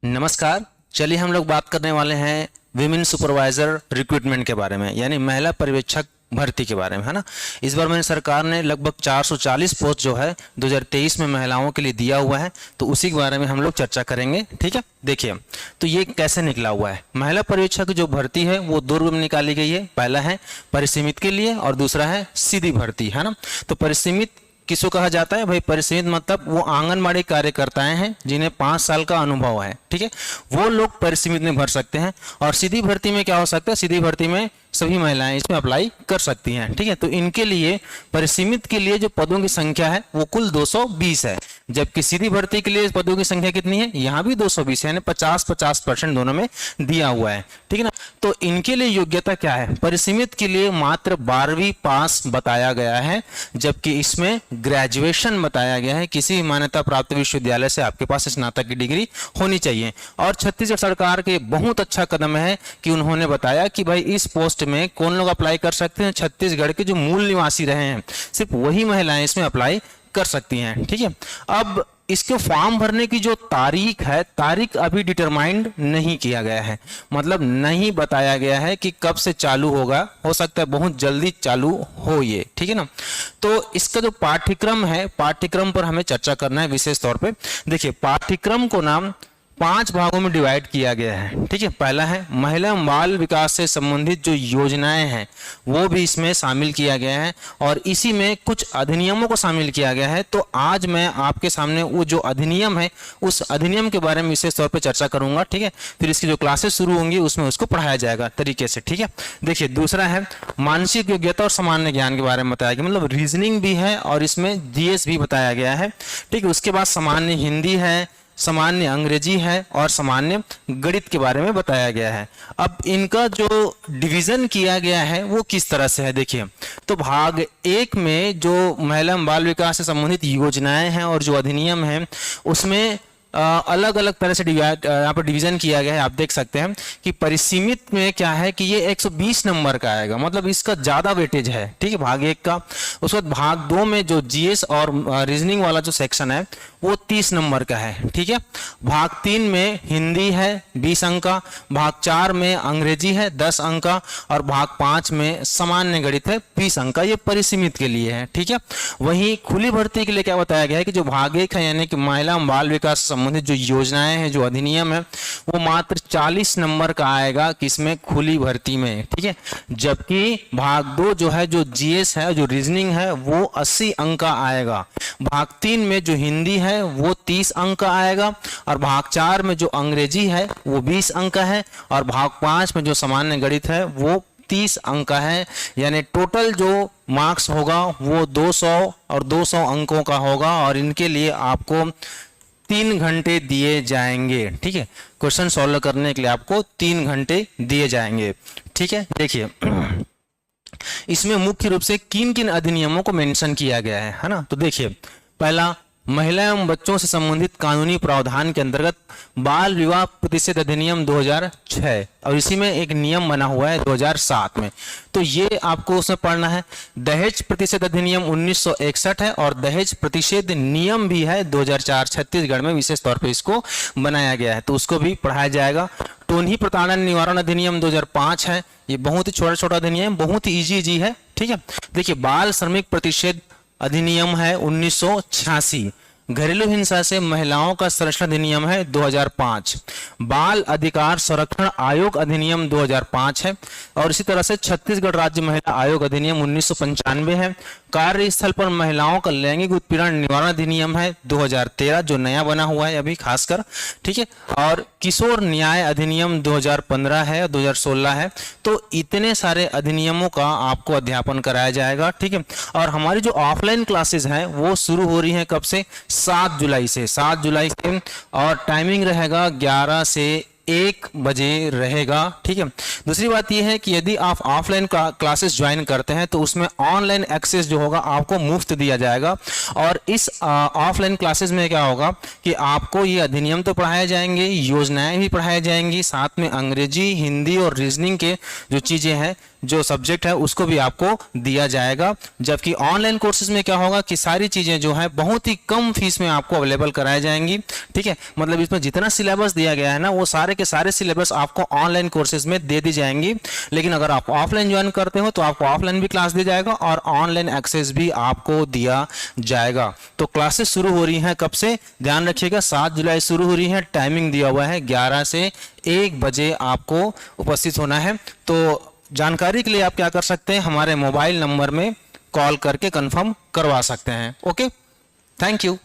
नमस्कार। चलिए हम लोग बात करने वाले हैं विमेन सुपरवाइजर रिक्रूटमेंट के बारे में, यानी महिला पर्यवेक्षक भर्ती के बारे में, है ना। इस बार मैंने सरकार ने लगभग 440 पोस्ट जो है 2023 में महिलाओं के लिए दिया हुआ है, तो उसी के बारे में हम लोग चर्चा करेंगे। ठीक है, देखिए तो ये कैसे निकला हुआ है। महिला पर्यवेक्षक जो भर्ती है वो दो रूप में निकाली गई है। पहला है परिसीमित के लिए और दूसरा है सीधी भर्ती, है ना। तो परिसीमित किसको कहा जाता है भाई? परिसीमित मतलब वो आंगनबाड़ी कार्यकर्ताएं हैं जिन्हें 5 साल का अनुभव है, ठीक है, वो लोग परिसीमित में भर सकते हैं। और सीधी भर्ती में क्या हो सकता है? सीधी भर्ती में सभी महिलाएं इसमें अप्लाई कर सकती हैं, ठीक है। तो इनके लिए परिसीमित के लिए जो पदों की संख्या है वो कुल 220 है, जबकि सीधी भर्ती के लिए पदों की संख्या कितनी है? यहाँ भी 220 है, यानी 50-50% दोनों में दिया हुआ है, ठीक है ना। तो इनके लिए योग्यता क्या है? परिसीमित के लिए मात्र 12वीं पास बताया गया है, जबकि इसमें ग्रेजुएशन बताया गया है। किसी मान्यता प्राप्त विश्वविद्यालय से आपके पास स्नातक की डिग्री होनी चाहिए। और छत्तीसगढ़ सरकार के बहुत अच्छा कदम है कि उन्होंने बताया कि भाई इस पोस्ट में कौन लोग अप्लाई कर सकते हैं? छत्तीसगढ़ के जो मूल निवासी रहे हैं, सिर्फ वही महिलाएं इसमें अप्लाई कर सकती हैं, ठीक है। अब इसके फॉर्म भरने की जो तारीख है, तारीख अभी डिटरमाइंड नहीं किया गया है, मतलब नहीं बताया गया है कि कब से चालू होगा। हो सकता है बहुत जल्दी चालू हो ये, ठीक है ना। तो इसका जो पाठ्यक्रम है, पाठ्यक्रम पर हमें चर्चा करना है विशेष तौर पे। देखिए पाठ्यक्रम को नाम 5 भागों में डिवाइड किया गया है, ठीक है। पहला है महिला बाल विकास से संबंधित जो योजनाएं हैं वो भी इसमें शामिल किया गया है, और इसी में कुछ अधिनियमों को शामिल किया गया है। तो आज मैं आपके सामने वो जो अधिनियम है उस अधिनियम के बारे में विशेष तौर पर चर्चा करूंगा, ठीक है। फिर इसकी जो क्लासेस शुरू होंगी उसमें उसको पढ़ाया जाएगा तरीके से, ठीक है। देखिए दूसरा है मानसिक योग्यता और सामान्य ज्ञान के बारे में बताया गया, मतलब रीजनिंग भी है और इसमें जीएस भी बताया गया है, ठीक है। उसके बाद सामान्य हिंदी है, सामान्य अंग्रेजी है और सामान्य गणित के बारे में बताया गया है। अब इनका जो डिवीजन किया गया है वो किस तरह से है? देखिए तो भाग 1 में जो महिला बाल विकास से संबंधित योजनाएं हैं और जो अधिनियम है उसमें अलग अलग तरह से यहाँ पर डिवीजन किया गया है। आप देख सकते हैं कि परिसीमित में क्या है कि ये 120 नंबर का आएगा, मतलब इसका ज्यादा वेटेज है, ठीक है, भाग 1 का। उसके बाद भाग 2 में जो जीएस और रीजनिंग वाला जो सेक्शन है वो 30 नंबर का है, ठीक है। भाग 3 में हिंदी है 20 अंक का, भाग 4 में अंग्रेजी है 10 अंक का, और भाग 5 में सामान्य गणित है 20 अंक का। ये परिसीमित के लिए है, ठीक है। वहीं खुली भर्ती के लिए क्या बताया गया है कि जो भाग 1 है यानी कि महिला बाल विकास संबंधित जो योजनाएं हैं, जो अधिनियम है, वो मात्र 40 नंबर का आएगा किसमें? खुली भर्ती में, ठीक है। जबकि भाग 2 जो है, जो जीएस है, जो रीजनिंग है, वो 80 अंक का आएगा। भाग 3 में जो हिंदी है वो 30 अंक का आएगा, और भाग 4 में जो अंग्रेजी है वो 20 अंक का है, और भाग 5 में जो सामान्य गणित है वो 30 अंक का है। यानी टोटल जो मार्क्स होगा वो 200 और 200 अंकों का होगा, और इनके लिए आपको 3 घंटे दिए जाएंगे, ठीक है। क्वेश्चन सॉल्व करने के लिए आपको 3 घंटे दिए जाएंगे, ठीक है। देखिए इसमें मुख्य रूप से किन किन अधिनियमों को मेंशन किया गया है ना। तो देखिए पहला, महिला एवं बच्चों से संबंधित कानूनी प्रावधान के अंतर्गत बाल विवाह प्रतिषेध अधिनियम 2006, और इसी में एक नियम बना हुआ है 2007 में, तो ये आपको उसमें पढ़ना है। दहेज प्रतिषेध अधिनियम 1961 है, और दहेज प्रतिषेध नियम भी है 2004, छत्तीसगढ़ में विशेष तौर पर इसको बनाया गया है, तो उसको भी पढ़ाया जाएगा। टोन्ही प्रताड़न निवारण अधिनियम 2005 है, ये बहुत ही छोटा छोटा अधिनियम, बहुत ही इजी है, ठीक है। देखिए बाल श्रमिक प्रतिषेध अधिनियम है 1986, घरेलू हिंसा से महिलाओं का संरक्षण अधिनियम है 2005, बाल अधिकार संरक्षण आयोग अधिनियम 2005 है, और इसी तरह से छत्तीसगढ़ राज्य महिला आयोग अधिनियम 1995 है। कार्यस्थल पर महिलाओं का लैंगिक उत्पीड़न निवारण अधिनियम है 2013, जो नया बना हुआ है अभी खासकर, ठीक है। और किशोर न्याय अधिनियम 2015 है, 2016 है। तो इतने सारे अधिनियमों का आपको अध्यापन कराया जाएगा, ठीक है। और हमारी जो ऑफलाइन क्लासेस हैं वो शुरू हो रही हैं कब से? 7 जुलाई से, 7 जुलाई से, और टाइमिंग रहेगा 11 से 1 बजे रहेगा, ठीक है। दूसरी बात यह है कि यदि आप ऑफलाइन क्लासेस ज्वाइन करते हैं तो उसमें ऑनलाइन एक्सेस जो होगा आपको मुफ्त दिया जाएगा, और इस ऑफलाइन क्लासेस में क्या होगा कि आपको ये अधिनियम तो पढ़ाए जाएंगे, योजनाएं भी पढ़ाई जाएंगी, साथ में अंग्रेजी, हिंदी और रीजनिंग के जो चीजें हैं जो सब्जेक्ट है उसको भी आपको दिया जाएगा। जबकि ऑनलाइन कोर्सेज में क्या होगा कि सारी चीज़ें जो है बहुत ही कम फीस में आपको अवेलेबल कराई जाएंगी, ठीक है। मतलब इसमें जितना सिलेबस दिया गया है ना वो सारे के सारे सिलेबस आपको ऑनलाइन कोर्सेज में दे दी जाएंगी। लेकिन अगर आप ऑफलाइन ज्वाइन करते हो तो आपको ऑफलाइन भी क्लास दी जाएगा और ऑनलाइन एक्सेस भी आपको दिया जाएगा। तो क्लासेस शुरू हो रही हैं कब से, ध्यान रखिएगा 7 जुलाई शुरू हो रही है। टाइमिंग दिया हुआ है 11 से 1 बजे आपको उपस्थित होना है। तो जानकारी के लिए आप क्या कर सकते हैं, हमारे मोबाइल नंबर में कॉल करके कंफर्म करवा सकते हैं। Okay, thank you.